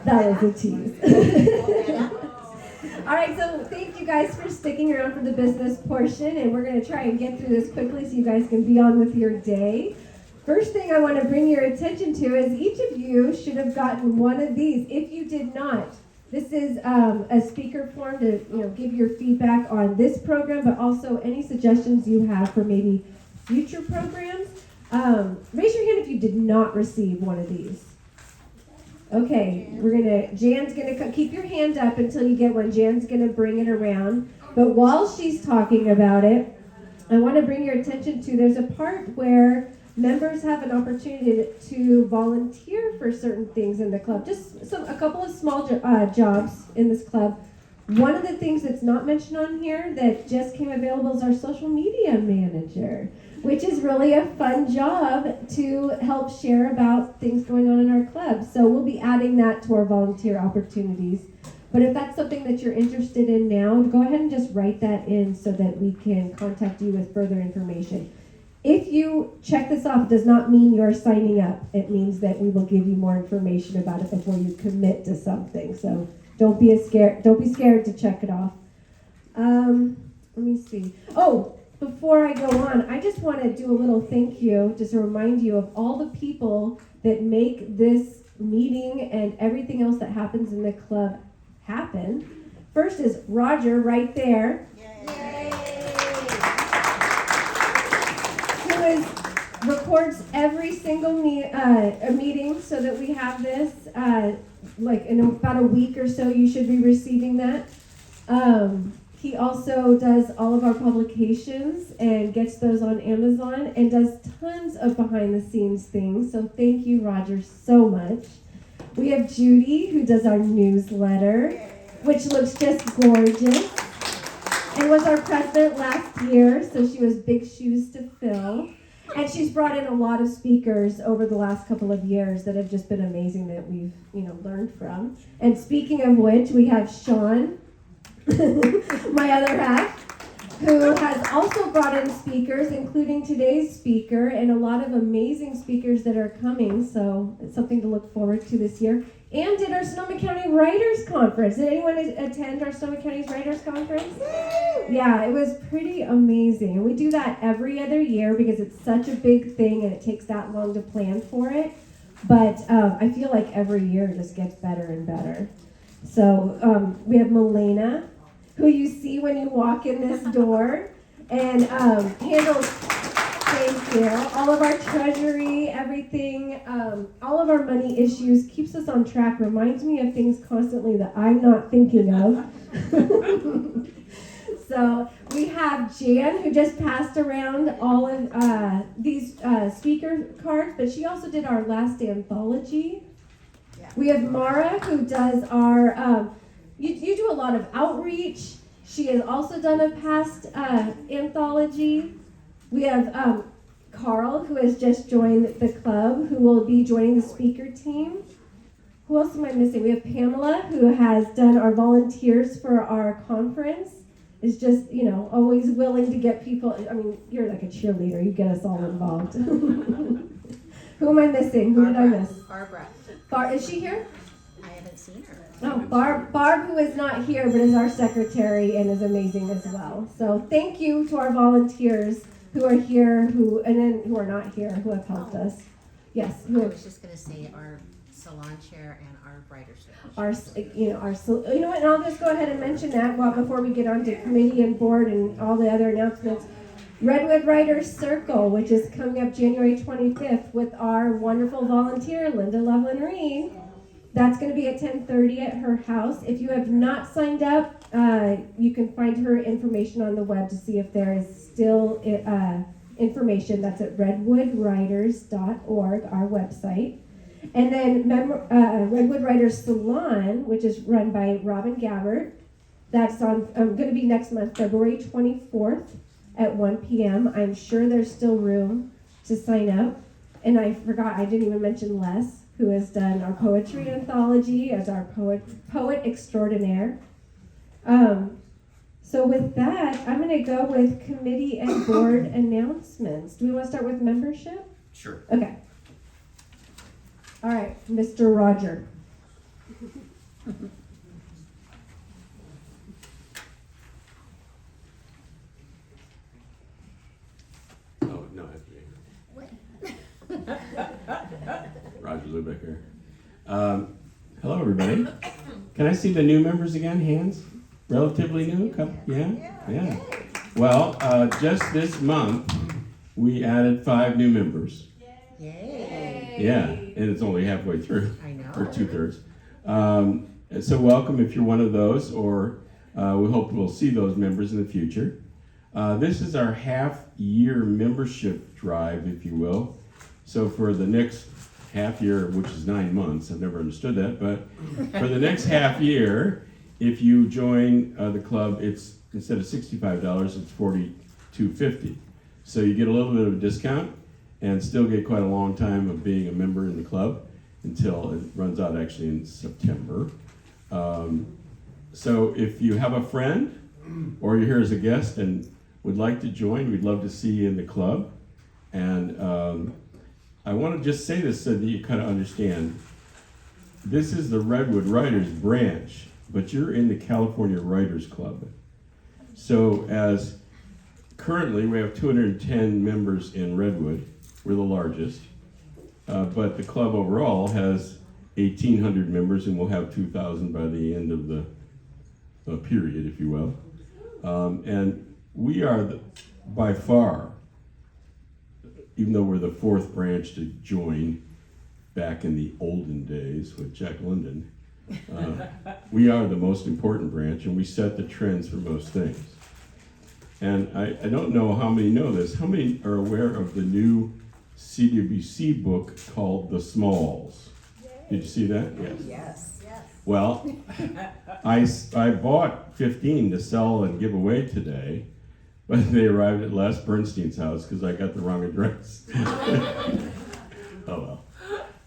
That was a tease. All right, so thank you guys for sticking around for the business portion, and we're going to try and get through this quickly so you guys can be on with your day. First thing I want to bring your attention to is each of you should have gotten one of these. If you did not, this is a speaker form to give your feedback on this program, but also any suggestions you have for maybe future programs. Raise your hand if you did not receive one of these. Okay, Jan's gonna keep your hand up until you get one. Jan's gonna bring it around. But while she's talking about it, I want to bring your attention to there's a part where members have an opportunity to volunteer for certain things in the club. Just a couple of small jobs in this club. One of the things that's not mentioned on here that just came available is our social media manager, which is really a fun job to help share about things going on in our club. So we'll be adding that to our volunteer opportunities. But if that's something that you're interested in now, go ahead and just write that in so that we can contact you with further information. If you check this off, it does not mean you're signing up. It means that we will give you more information about it before you commit to something. So don't be scared to check it off. Let me see. Oh, before I go on, I just want to do a little thank you, just to remind you of all the people that make this meeting and everything else that happens in the club happen. First is Roger right there. Yay. Who records every single meeting so that we have this. Like in about a week or so, you should be receiving that. He also does all of our publications and gets those on Amazon and does tons of behind the scenes things. So thank you, Roger, so much. We have Judy, who does our newsletter, which looks just gorgeous, and was our president last year, so she was big shoes to fill. And she's brought in a lot of speakers over the last couple of years that have just been amazing that we've, learned from. And speaking of which, we have Sean, my other half, who has also brought in speakers, including today's speaker, and a lot of amazing speakers that are coming, so it's something to look forward to this year. And did our Sonoma County Writers Conference. Did anyone attend our Sonoma County Writers Conference? Yeah, it was pretty amazing. And we do that every other year because it's such a big thing and it takes that long to plan for it. But I feel like every year it just gets better and better. So we have Milena, who you see when you walk in this door, and handles, thank you, all of our treasury, everything, all of our money issues, keeps us on track, reminds me of things constantly that I'm not thinking of. So we have Jan, who just passed around all of these speaker cards, but she also did our last anthology. Yeah. We have Mara, who does our, you do a lot of outreach. She has also done a past anthology. We have Carl, who has just joined the club, who will be joining the speaker team. Who else am I missing? We have Pamela, who has done our volunteers for our conference. Is just, always willing to get people. I mean, you're like a cheerleader. You get us all involved. Who am I missing? Who did I miss? Barbara. Is she here? I haven't seen her. No, Barb, who is not here, but is our secretary and is amazing as well. So thank you to our volunteers who are here, who are not here, who have helped us. Yes. I was just going to say our salon chair and our writer's chair. And I'll just go ahead and mention that before we get on to committee and board and all the other announcements. Redwood Writers Circle, which is coming up January 25th with our wonderful volunteer, Linda Loveland Reed. That's going to be at 10:30 at her house. If you have not signed up, you can find her information on the web to see if there is still information. That's at redwoodwriters.org, our website. And then Redwood Writers Salon, which is run by Robin Gabbard. That's going to be next month, February 24th at 1 p.m. I'm sure there's still room to sign up. And I forgot, I didn't even mention Les, who has done our poetry anthology as our poet extraordinaire. So with that, I'm going to go with committee and board announcements. Do we want to start with membership? Sure. Okay. All right, Mr. Roger. Oh, no, I have to be here. Roger Lubecker. Hello, everybody. Can I see the new members again? Hands? Relatively new? Yeah. Well, just this month, we added 5 new members. Yay. Yeah, and it's only halfway through, I know. or 2/3. So welcome if you're one of those, or we hope we'll see those members in the future. This is our half-year membership drive, if you will. So for the next half year, which is 9 months, I've never understood that, but for the next half year, if you join the club, it's instead of $65, it's $42.50. So you get a little bit of a discount and still get quite a long time of being a member in the club until it runs out actually in September. So if you have a friend or you're here as a guest and would like to join, we'd love to see you in the club. And I want to just say this so that you kind of understand. This is the Redwood Writers branch, but you're in the California Writers Club. So as currently we have 210 members in Redwood. We're the largest. But the club overall has 1,800 members, and we'll have 2,000 by the end of the period, if you will. And we are by far, even though we're the 4th branch to join back in the olden days with Jack London, we are the most important branch, and we set the trends for most things. And I don't know how many know this. How many are aware of the new CWC book called The Smalls? Did you see that? Yes. Well, I bought 15 to sell and give away today, but they arrived at Les Bernstein's house because I got the wrong address. Oh well.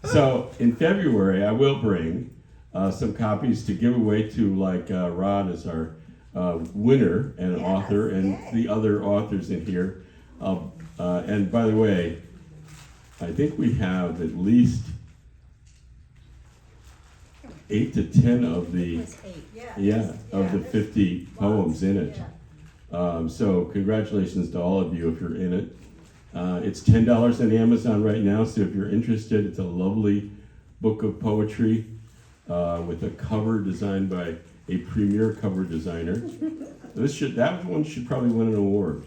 So in February, I will bring some copies to give away to, like Rod is our winner and an author, and the other authors in here. And by the way, I think we have at least 8 to 10 of the of the 50 poems in it. So congratulations to all of you if you're in it. It's $10 on Amazon right now, so if you're interested, it's a lovely book of poetry with a cover designed by a premier cover designer. That one should probably win an award.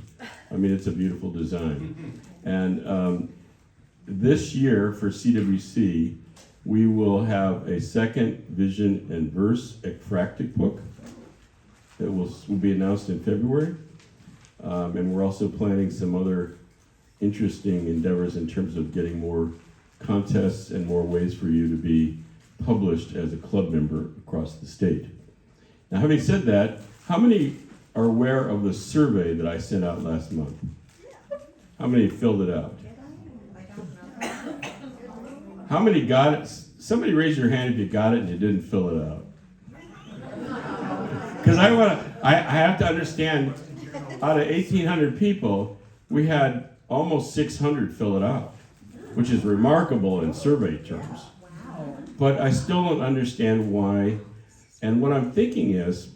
I mean, it's a beautiful design. And this year for CWC, we will have a second vision and verse ekphractic book that will be announced in February. And we're also planning some other interesting endeavors in terms of getting more contests and more ways for you to be published as a club member across the state. Now, having said that, how many are aware of the survey that I sent out last month? How many filled it out? How many got it? Somebody raise your hand if you got it and you didn't fill it out. Because I have to understand, out of 1,800 people, we had almost 600 fill it out, which is remarkable in survey terms. But I still don't understand why. And what I'm thinking is,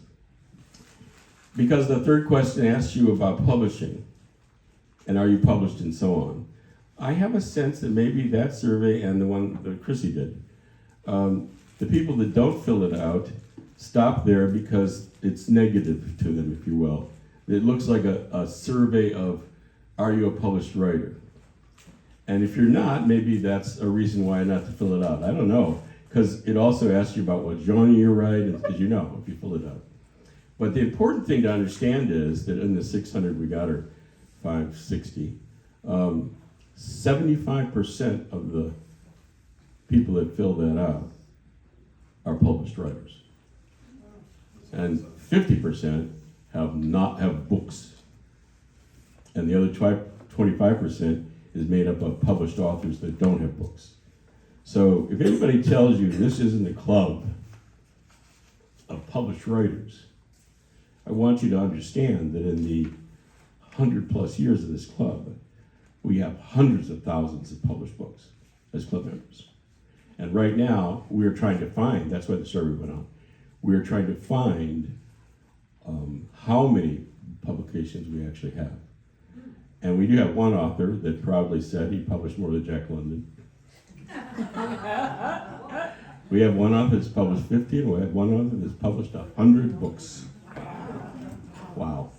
because the third question asks you about publishing, and are you published and so on, I have a sense that maybe that survey and the one that Chrissy did, the people that don't fill it out stop there because it's negative to them, if you will. It looks like a survey of, are you a published writer? And if you're not, maybe that's a reason why not to fill it out. I don't know, because it also asks you about what genre you write, as you know, if you fill it out. But the important thing to understand is that in the 600 we got, or 560, 75% of the people that fill that out are published writers. And 50% have books. And the other 25% is made up of published authors that don't have books. So if anybody tells you this isn't a club of published writers, I want you to understand that in the 100+ years of this club, we have hundreds of thousands of published books as club members. And right now, we're trying to find, that's why the survey went on, we're trying to find how many publications we actually have. And we do have one author that proudly said he published more than Jack London. We have one author that's published 50, and we have one author that's published 100 books. Wow.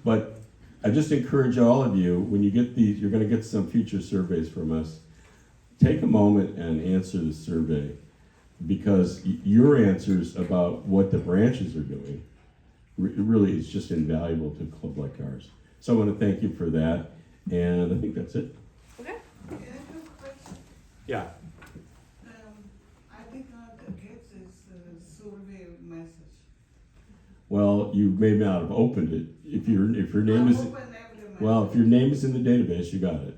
But I just encourage all of you, when you get these, you're going to get some future surveys from us. Take a moment and answer the survey, because your answers about what the branches are doing really is just invaluable to a club like ours. So I want to thank you for that, and I think that's it. Okay. Can I have a question? Yeah. I did not get this survey message. Well, you may not have opened it. If your name is I open every message. well, if your name is in the database, you got it.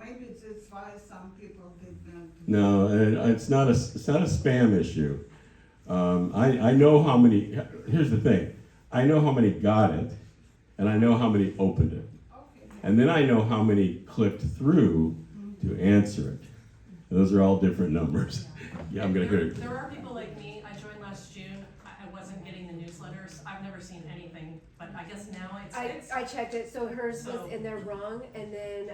Maybe it's why some people did not. No, and it's not a spam issue. I know how many. Here's the thing. I know how many got it, and I know how many opened it, Okay. and then I know how many clicked through to answer it. And those are all different numbers. Yeah, I'm gonna hear. There are people like me. I joined last June. I wasn't getting the newsletters. I've never seen anything, but I guess now it's. I checked it, so hers was So- in there wrong, and then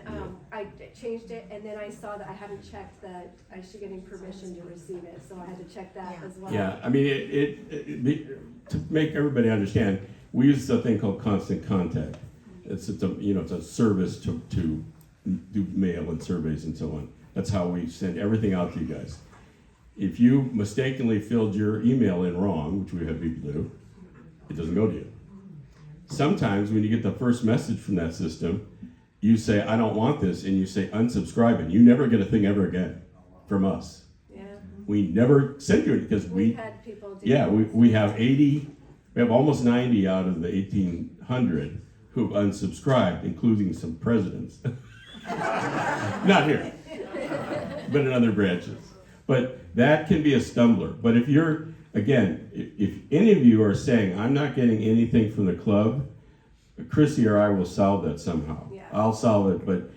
I changed it, and then I saw that I hadn't checked that I should getting permission to receive it, so I had to check that Yeah. as well. Yeah, I mean, to make everybody understand, we use a thing called constant contact. It's a service to do mail and surveys and so on. That's how we send everything out to you guys. If you mistakenly filled your email in wrong, which we have people do, it doesn't go to you. Sometimes when you get the first message from that system, you say, I don't want this, and you say unsubscribe, and you never get a thing ever again from us. Yeah, We never send you it because we've had people do. yeah, we have 80, we have almost 90 out of the 1,800 who've unsubscribed, including some presidents. Not here, but in other branches. But that can be a stumbler. But if you're, again, if any of you are saying, I'm not getting anything from the club, Chrissy or I will solve that somehow. Yeah. I'll solve it, but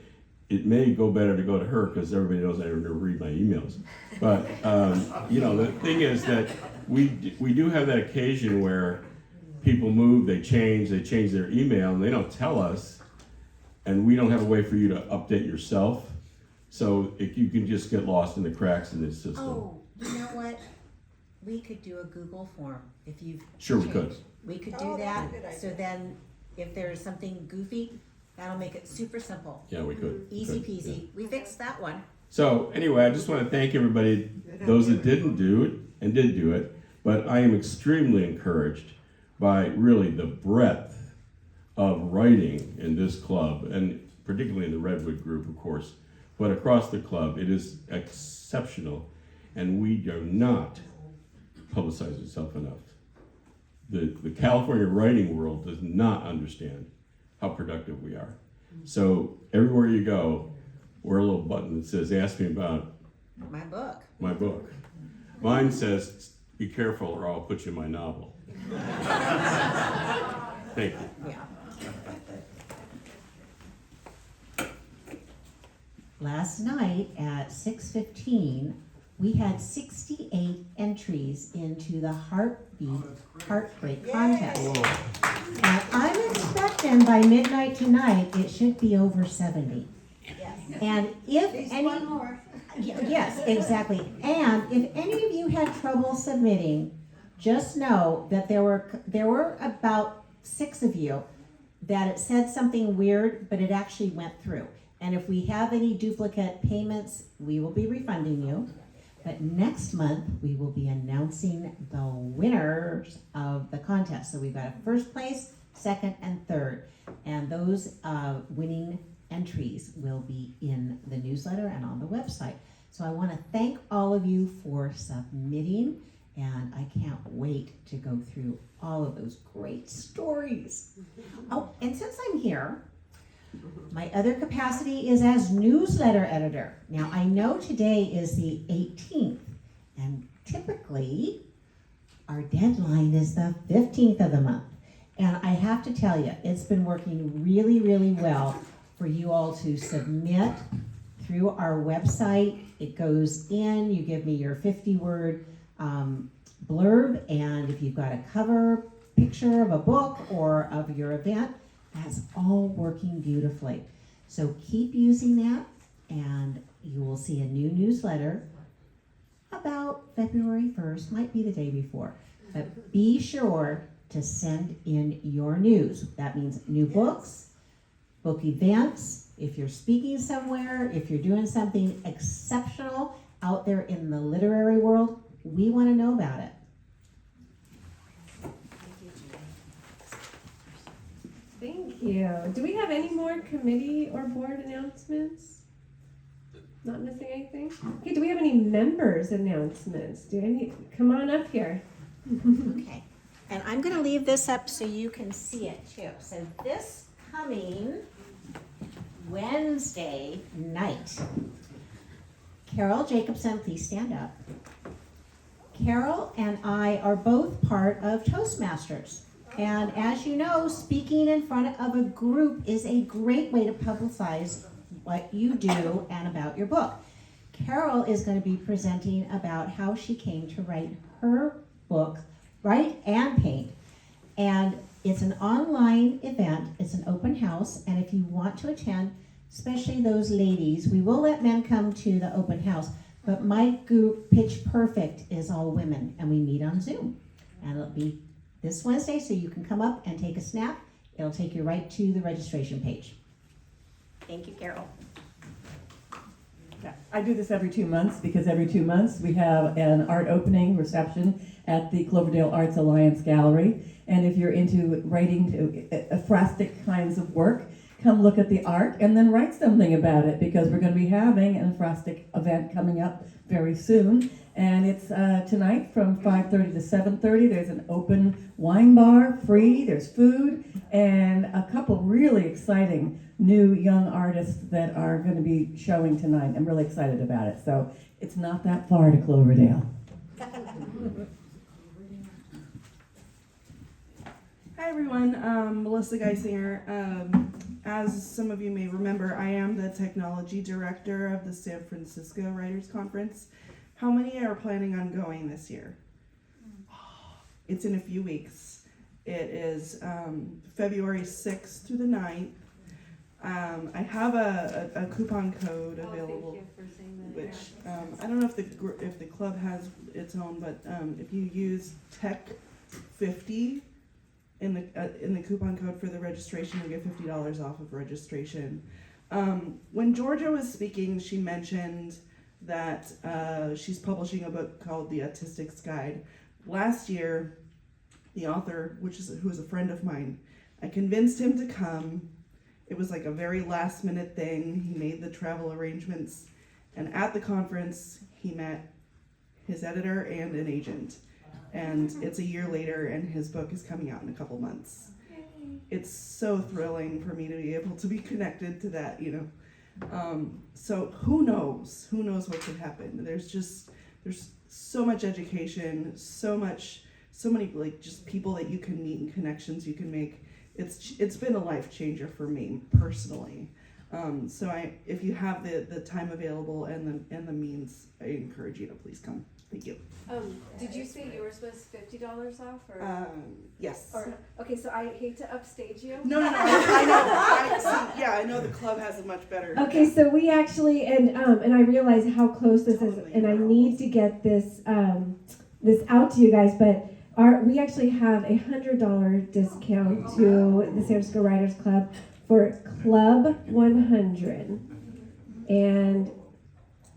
it may go better to go to her because everybody knows I never read my emails. But, the thing is that we do have that occasion where people move, they change their email, and they don't tell us, and we don't have a way for you to update yourself. So you can just get lost in the cracks in this system. Oh, you know what? We could do a Google form if you've Sure we could. changed. We could do that, so then if there's something goofy, that'll make it super simple. Yeah, we could. Easy Could, yeah. peasy. We fixed that one. So anyway, I just want to thank everybody, those that didn't do it and did do it, but I am extremely encouraged by really the breadth of writing in this club, and particularly in the Redwood group, of course, but across the club, it is exceptional, and we do not publicize itself enough. The California writing world does not understand how productive we are. So everywhere you go, wear a little button that says, ask me about My book. my book. Mine says, be careful or I'll put you in my novel. Thank you. Yeah. Last night at 6:15, we had 68 entries into the Heartbreak contest. And I'm expecting by midnight tonight, it should be over 70. Yes. And if any, yes, exactly. And if any of you had trouble submitting, just know that there were about 6 of you that it said something weird, but it actually went through. And if we have any duplicate payments, we will be refunding you. But next month, we will be announcing the winners of the contest. So we've got a first place, second, and third. And those winning entries will be in the newsletter and on the website. So I want to thank all of you for submitting, and I can't wait to go through all of those great stories. Oh, and since I'm here, my other capacity is as newsletter editor. Now, I know today is the 18th, and typically our deadline is the 15th of the month. And I have to tell you, it's been working really, really well for you all to submit through our website. It goes in, you give me your 50-word blurb, and if you've got a cover picture of a book or of your event, that's all working beautifully. So keep using that, and you will see a new newsletter about February 1st, might be the day before. But be sure to send in your news. That means new books, book events, if you're speaking somewhere, if you're doing something exceptional out there in the literary world, we want to know about it. Thank you. Do we have any more committee or board announcements? Not missing anything? Okay, do we have any members announcements? Come on up here. Okay, and I'm going to leave this up so you can see it too. So this coming Wednesday night, Carol Jacobson, please stand up. Carol and I are both part of Toastmasters. And as you know, speaking in front of a group is a great way to publicize what you do and about your book. Carol is going to be presenting about how she came to write her book, Write and Paint. And it's an online event, it's an open house, and if you want to attend, especially those ladies, we will let men come to the open house, but my group, Pitch Perfect, is all women, and we meet on Zoom. And it'll be this Wednesday, so you can come up and take a snap. It'll take you right to the registration page. Thank you, Carol. Yeah, I do this every 2 months because every 2 months we have an art opening reception at the Cloverdale Arts Alliance Gallery. And if you're into writing phrastic kinds of work, come look at the art and then write something about it, because we're going to be having an phrastic event coming up very soon. And it's tonight from 5:30 to 7:30. There's an open wine bar, free. There's food, and a couple really exciting new young artists that are going to be showing tonight. I'm really excited about it. So it's not that far to Cloverdale. Hi everyone, Melissa Geisinger. As some of you may remember, I am the technology director of the San Francisco Writers Conference. How many are planning on going this year? It's in a few weeks. It is February 6th through the 9th. I have a coupon code available, which I don't know if the club has its own, but if you use Tech50 in the coupon code for the registration, you'll get $50 off of registration. When Georgia was speaking, she mentioned that she's publishing a book called The Autistics Guide. Last year, the author, who is a friend of mine, I convinced him to come. It was like a very last minute thing. He made the travel arrangements, and at the conference, he met his editor and an agent. And it's a year later, and his book is coming out in a couple months. It's so thrilling for me to be able to be connected to that, So who knows what could happen. There's so much education, so many like just people that you can meet and connections you can make. It's been a life changer for me personally. So if you have the time available and the means, I encourage you to please come. Thank you. Did you say yours was $50 off, or? Yes. Okay, so I hate to upstage you. No. I know. I know the club has a much better. Okay, so we actually, and I realize how close this is, and I need to get this out to you guys, but we actually have $100 discount to the San Francisco Writers Club for Club 100. And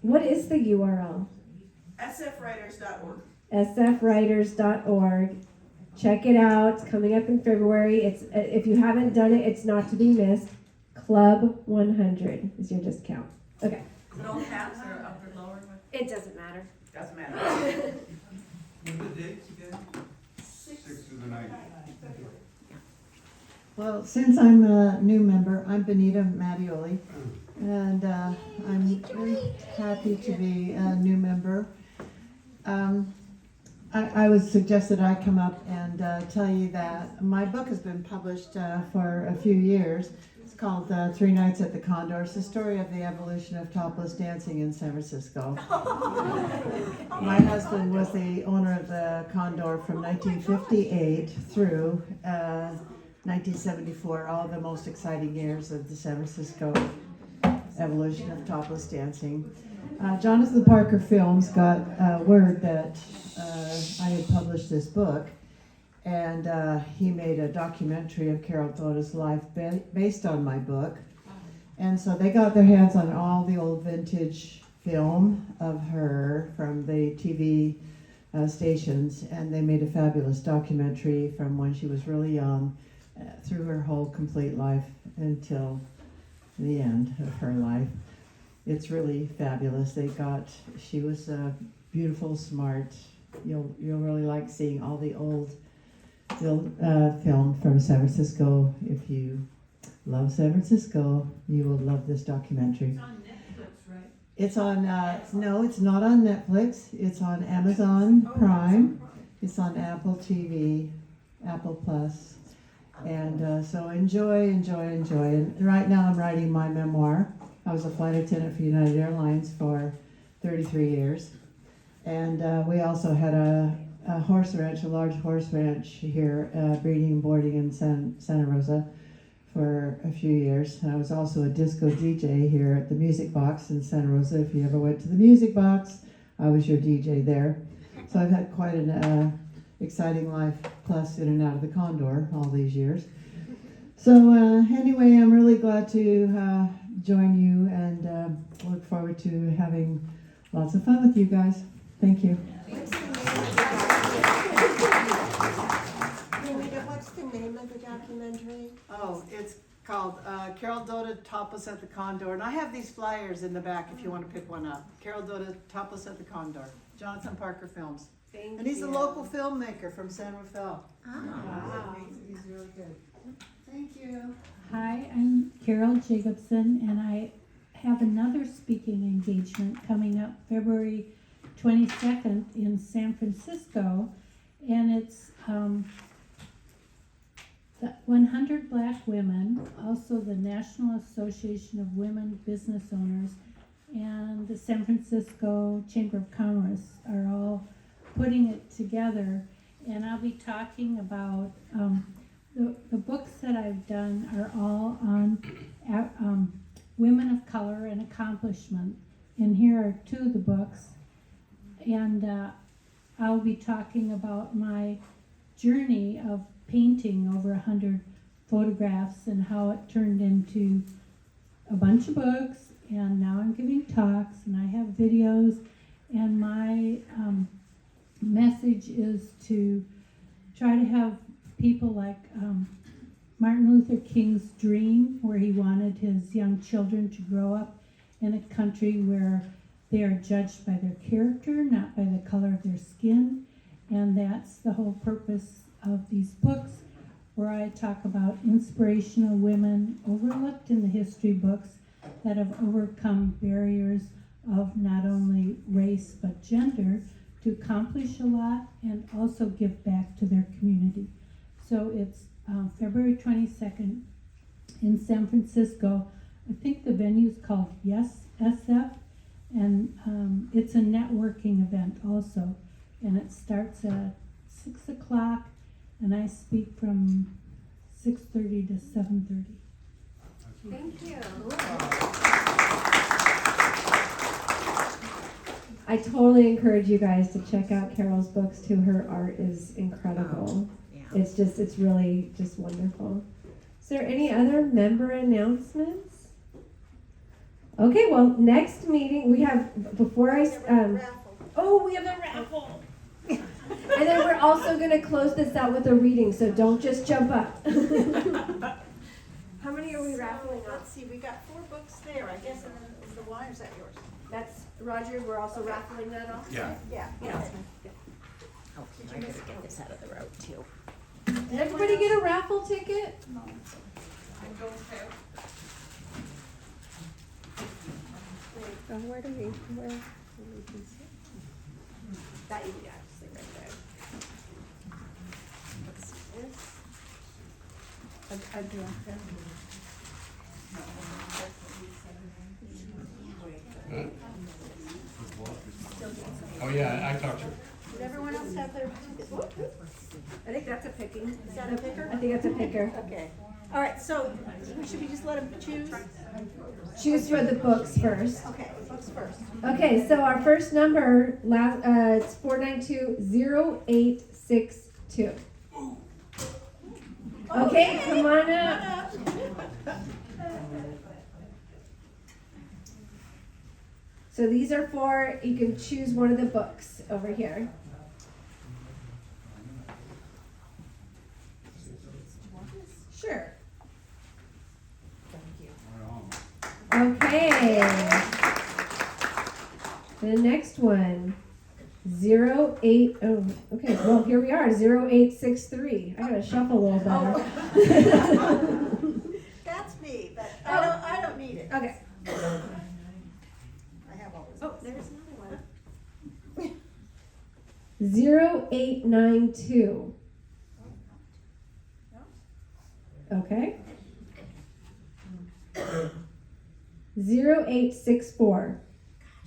what is the URL? sfwriters.org. sfwriters.org. Check it out. It's coming up in February. It's if you haven't done it, it's not to be missed. Club 100 is your discount. Okay. Is it all caps or up or lower? It doesn't matter. Doesn't matter. What are the dates again? 6 through the 9th. Well, since I'm a new member, I'm Benita Mattioli, and I'm very happy to be a new member. I was suggested I come up and tell you that my book has been published for a few years. It's called 3 Nights at the Condor. It's the story of the evolution of topless dancing in San Francisco. My husband was the owner of the Condor from 1958 through 1974, all the most exciting years of the San Francisco evolution of topless dancing. Jonathan Parker Films got word that I had published this book, and he made a documentary of Carol Doda's life based on my book. And so they got their hands on all the old vintage film of her from the TV stations, and they made a fabulous documentary from when she was really young through her whole complete life until the end of her life. It's really fabulous. She was beautiful, smart. You'll really like seeing all the old film from San Francisco. If you love San Francisco, you will love this documentary. It's on Netflix, right? It's on, no, it's not on Netflix. It's on Amazon Prime. It's on Apple TV, Apple Plus. And so enjoy. And right now I'm writing my memoir. I was a flight attendant for United Airlines for 33 years. And we also had a horse ranch, a large horse ranch here, breeding and boarding in Santa Rosa for a few years. And I was also a disco DJ here at the Music Box in Santa Rosa. If you ever went to the Music Box, I was your DJ there. So I've had quite an exciting life, plus in and out of the Condor all these years. So anyway, I'm really glad to join you and look forward to having lots of fun with you guys. Thank you. What's the name of the documentary? Oh, it's called Carol Doda Topless at the Condor. And I have these flyers in the back if you want to pick one up. Carol Doda Topless at the Condor. Jonathan Parker Films. Thank And he's you. a local filmmaker from San Rafael. Wow. He's really good. Thank you. Hi, I'm Carol Jacobson, and I have another speaking engagement coming up February 22nd in San Francisco, and it's the 100 Black Women, also the National Association of Women Business Owners, and the San Francisco Chamber of Commerce are all putting it together, and I'll be talking about the books that I've done are all on women of color and accomplishment, and here are two of the books, and I'll be talking about my journey of painting over 100 photographs and how it turned into a bunch of books, and now I'm giving talks and I have videos, and my message is to try to have people like Martin Luther King's dream, where he wanted his young children to grow up in a country where they are judged by their character, not by the color of their skin. And that's the whole purpose of these books, where I talk about inspirational women overlooked in the history books that have overcome barriers of not only race but gender to accomplish a lot and also give back to their community. So it's February 22nd in San Francisco. I think the venue's called Yes SF, and it's a networking event also, and it starts at 6 o'clock, and I speak from 6:30 to 7:30. Thank you. I totally encourage you guys to check out Carol's books too. Her art is incredible. It's really just wonderful. Is there any other member announcements? Okay, well, next meeting we have, before I, we have a raffle. And then we're also going to close this out with a reading, so don't just jump up. How many are we raffling off? Let's see, we got 4 books there, I guess, and then the why is that yours? That's, Roger, we're also raffling that off? Yeah. Yeah. Okay, I gotta get this out of the road too. Did everybody get a raffle ticket? Where do we That you got, just like right there. What's this? a draft? Oh, yeah, I talked to her. Did everyone else have their? I think that's a picking. Is that a picker? I think that's a picker. Okay. All right, so should we just let them choose? Choose for the books first. Okay, books first. Okay, so our first number, it's 492-0862. Okay, come on up. So these are for, you can choose one of the books over here. Sure. Okay. The next one, 08, oh, okay, well, here we are, 0863. I gotta shuffle a little better. That's me, but I don't need it. Okay. I have all this. Oh, there's another one. 0892. Okay. 0864.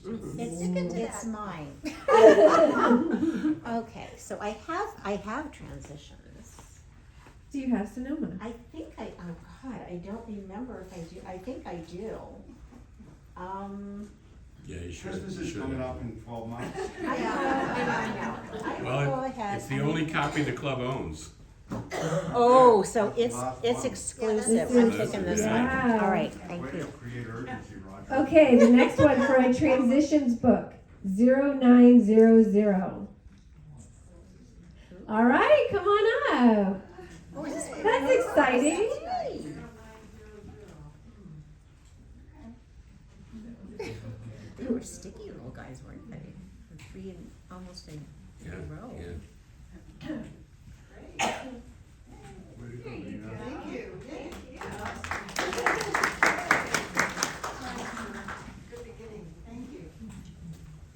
It's mine. Okay, so I have transitions. Do you have Sonoma? I think oh God, I don't remember if I do. I think I do. Yeah, you should. Christmas is coming up in 12 months. I know. I will go ahead. It's the only copy the club owns. Oh, so it's exclusive. This I'm is- taking this one. yeah. All right, thank Way you. to create urgency, Roger. Okay, the next one for a transitions book, 0900. All right, come on up. Oh, is this That's exciting. They were sticky little guys, weren't they? Three in almost a row. Yeah. Way to go, Nina. Thank you. Good beginning. Thank you.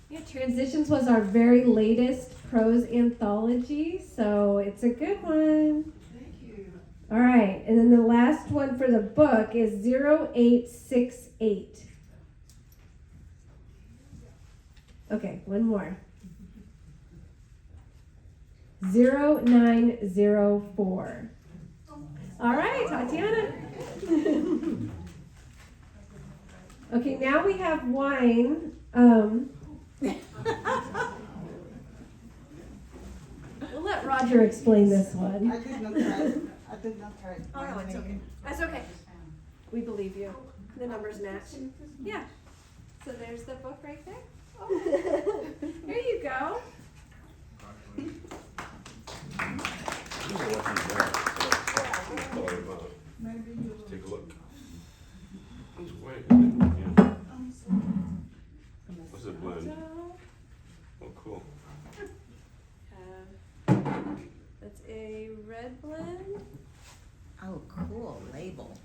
Yeah, Transitions was our very latest prose anthology, so it's a good one. Thank you. All right, and then the last one for the book is 0868. Okay, one more. 0904. All right, Tatiana. Okay, now we have wine. We'll let Roger explain this one. I did not try. I did not try. Oh, no, it's okay. That's okay. We believe you. The numbers match. Yeah. So there's the book right there. Oh. There you go. Take a look. It's white, isn't it? Yeah. What's it blend? Oh, cool. That's a red blend. Oh, cool label.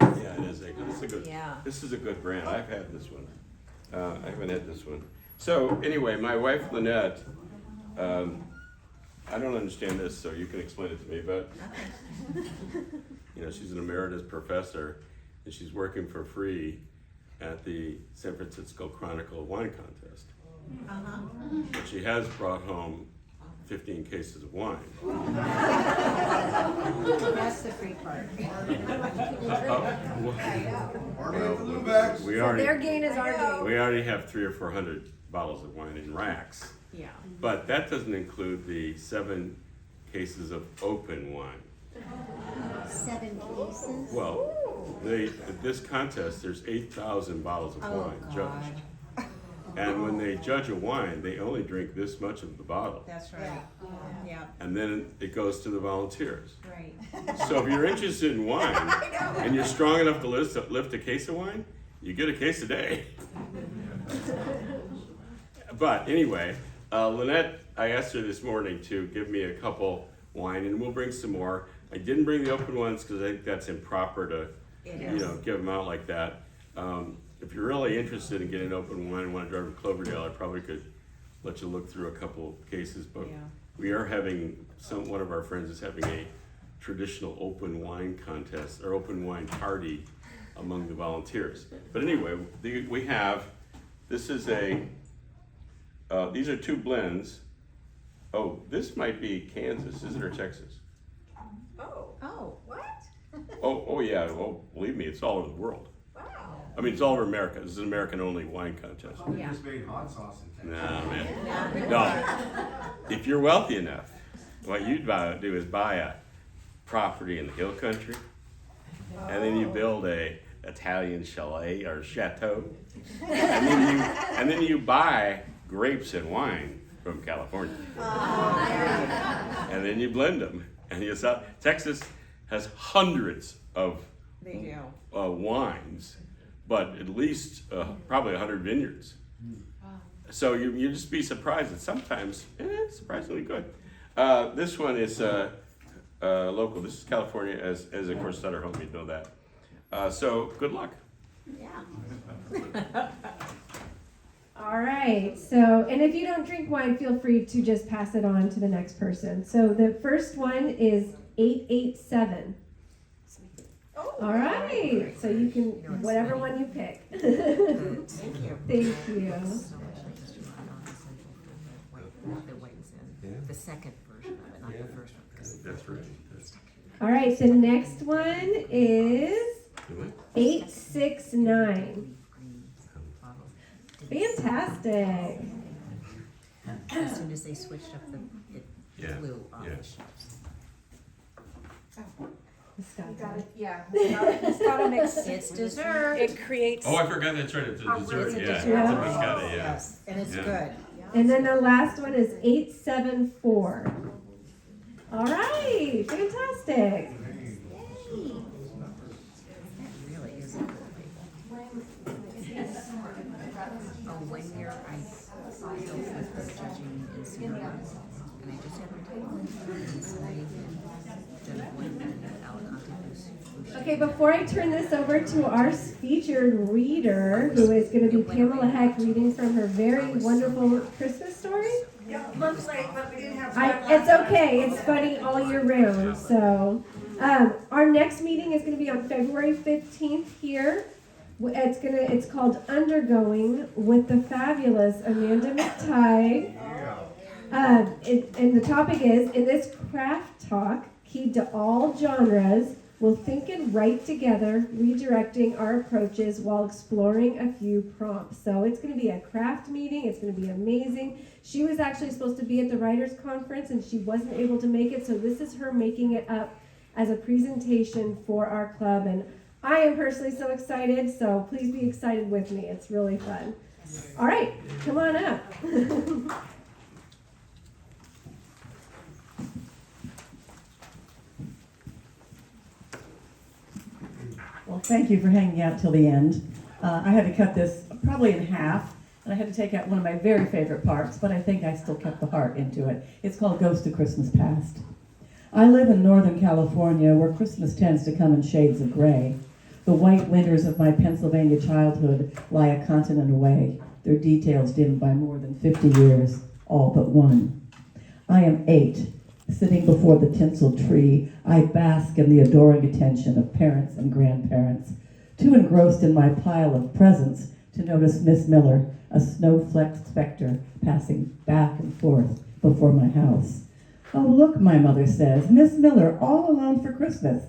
Yeah, it is. This is a good. Yeah. This is a good brand. I've had this one. I haven't had this one. So anyway, my wife Lynette. I don't understand this, so you can explain it to me. But you know, she's an emeritus professor, and she's working for free at the San Francisco Chronicle Wine Contest. Uh-huh. But she has brought home 15 cases of wine. That's the free part. We So already. their gain is our gain. We already have 300 or 400 bottles of wine in racks, Yeah. but that doesn't include the 7 cases of open wine. 7 cases? Well, at this contest, there's 8,000 bottles of Oh, wine God. judged. And when they judge a wine, they only drink this much of the bottle. That's right. Yeah, And then it goes to the volunteers. right. So if you're interested in wine, and you're strong enough to lift a case of wine, you get a case a day. But anyway, Lynette, I asked her this morning to give me a couple wine, and we'll bring some more. I didn't bring the open ones because I think that's improper to, give them out like that. If you're really interested in getting open wine and want to drive to Cloverdale, I probably could let you look through a couple of cases. But Yeah. we are having one of our friends is having a traditional open wine contest or open wine party among the volunteers. But anyway, we have, this is these are two blends. Oh, this might be Kansas, is it, or Texas? Oh, what? Oh yeah, well, believe me, it's all over the world. Wow. I mean, it's all over America. This is an American-only wine contest. We just made hot sauce in Texas. Nah, man. No. If you're wealthy enough, what you'd do is buy a property in the hill country, and then you build a Italian chalet or chateau, and then you buy grapes and wine from California, and then you blend them, and you sell. Texas has hundreds of wines, but at least probably 100 vineyards. So you just be surprised that sometimes it's surprisingly good. This one is local. This is California, as of course Sutter Home, you know that. So good luck. Yeah. All right, so, and if you don't drink wine, feel free to just pass it on to the next person. So the first one is 887. All right, so you can, whatever one you pick. Thank you. Thank you. So much like just run on the whites in. The second version of it, not the first one. That's right. All right, so next one is 869. Fantastic. As soon as they switched up it flew off Yeah. the shelves. It's gotta mix. It's dessert. It creates. Oh, I forgot that's right. It's a dessert. It's a Yeah, dessert. it's a biscotti, yeah. Yes, and it's Yeah. good. And then the last one is 874. All right, fantastic. That really is a good label. Oh, 1 year I helped with the judging in Sierra, and I just haven't taken it. So I did one at Alicante. Okay, before I turn this over to our featured reader, who is going to be Pamela Heck, reading from her very wonderful Christmas story. Yeah, looks late, but we didn't have It's okay. It's funny all year round. So, our next meeting is going to be on February 15th here. It's called Undergoing with the fabulous Amanda McTighe. And the topic is, in this craft talk, keyed to all genres, we'll think and write together, redirecting our approaches while exploring a few prompts. So it's going to be a craft meeting. It's going to be amazing. She was actually supposed to be at the Writers' Conference, and she wasn't able to make it. So this is her making it up as a presentation for our club. And I am personally so excited, so please be excited with me. It's really fun. All right, come on up. Well, thank you for hanging out till the end. I had to cut this probably in half, and I had to take out one of my very favorite parts, but I think I still kept the heart into it. It's called Ghost of Christmas Past. I live in Northern California, where Christmas tends to come in shades of gray. The white winters of my Pennsylvania childhood lie a continent away, their details dimmed by more than 50 years, all but one. I am 8. Sitting before the tinsel tree, I bask in the adoring attention of parents and grandparents, too engrossed in my pile of presents to notice Miss Miller, a snow-flecked specter, passing back and forth before my house. Oh, look, my mother says, Miss Miller, all alone for Christmas.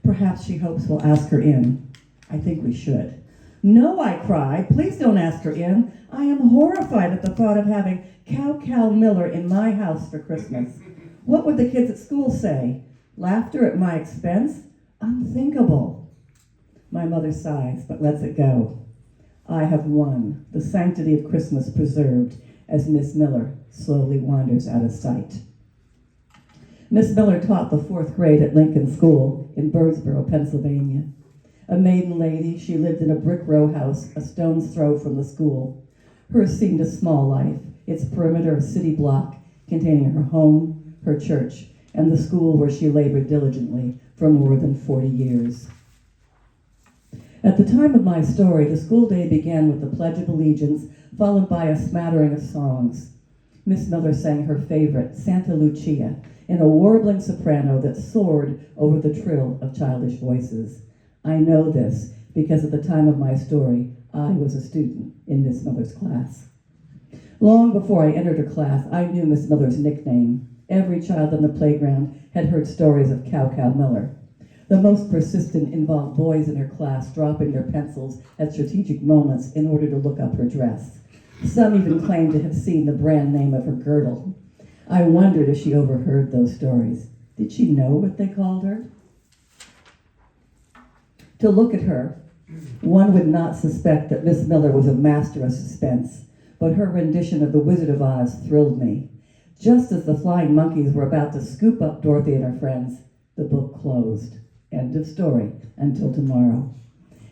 Perhaps she hopes we'll ask her in. I think we should. No, I cry, please don't ask her in. I am horrified at the thought of having Cow Miller in my house for Christmas. What would the kids at school say? Laughter at my expense? Unthinkable. My mother sighs, but lets it go. I have won, the sanctity of Christmas preserved, as Miss Miller slowly wanders out of sight. Miss Miller taught the 4th grade at Lincoln School in Birdsboro, Pennsylvania. A maiden lady, she lived in a brick row house a stone's throw from the school. Hers seemed a small life, its perimeter a city block containing her home, her church, and the school where she labored diligently for more than 40 years. At the time of my story, the school day began with the Pledge of Allegiance, followed by a smattering of songs. Miss Miller sang her favorite, Santa Lucia, in a warbling soprano that soared over the trill of childish voices. I know this because at the time of my story, I was a student in Miss Miller's class. Long before I entered her class, I knew Miss Miller's nickname. Every child on the playground had heard stories of Cow Cow Miller. The most persistent involved boys in her class dropping their pencils at strategic moments in order to look up her dress. Some even claimed to have seen the brand name of her girdle. I wondered if she overheard those stories. Did she know what they called her? To look at her, one would not suspect that Miss Miller was a master of suspense, but her rendition of The Wizard of Oz thrilled me. Just as the flying monkeys were about to scoop up Dorothy and her friends, the book closed. End of story. Until tomorrow.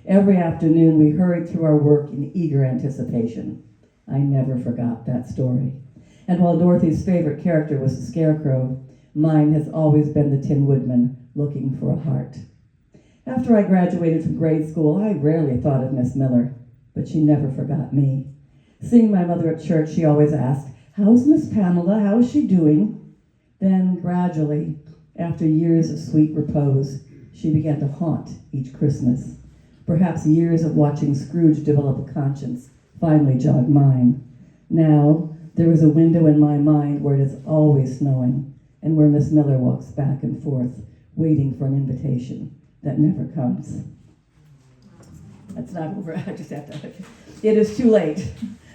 Every afternoon we hurried through our work in eager anticipation. I never forgot that story. And while Dorothy's favorite character was the Scarecrow, mine has always been the Tin Woodman looking for a heart. After I graduated from grade school, I rarely thought of Miss Miller, but she never forgot me. Seeing my mother at church, she always asked, "How's Miss Pamela? How is she doing?" Then, gradually, after years of sweet repose, she began to haunt each Christmas. Perhaps years of watching Scrooge develop a conscience finally jogged mine. Now, there is a window in my mind where it is always snowing, and where Miss Miller walks back and forth, waiting for an invitation that never comes. That's not over. I just have to. It is too late,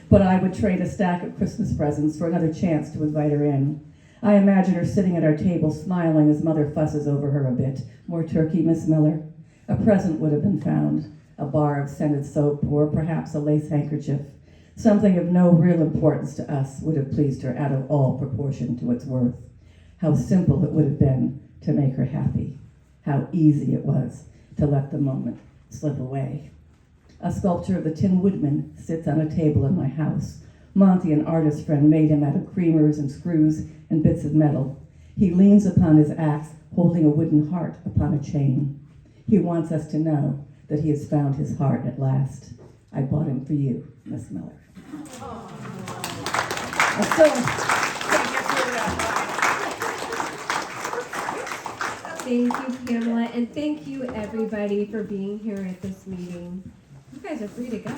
but I would trade a stack of Christmas presents for another chance to invite her in. I imagine her sitting at our table smiling as Mother fusses over her a bit. More turkey, Miss Miller? A present would have been found, a bar of scented soap, or perhaps a lace handkerchief. Something of no real importance to us would have pleased her out of all proportion to its worth. How simple it would have been to make her happy. How easy it was to let the moment slip away. A sculpture of the Tin Woodman sits on a table in my house. Monty, an artist friend, made him out of creamers and screws and bits of metal. He leans upon his axe, holding a wooden heart upon a chain. He wants us to know that he has found his heart at last. I bought him for you, Miss Miller. Thank you, Pamela, and thank you, everybody, for being here at this meeting. You guys are free to go.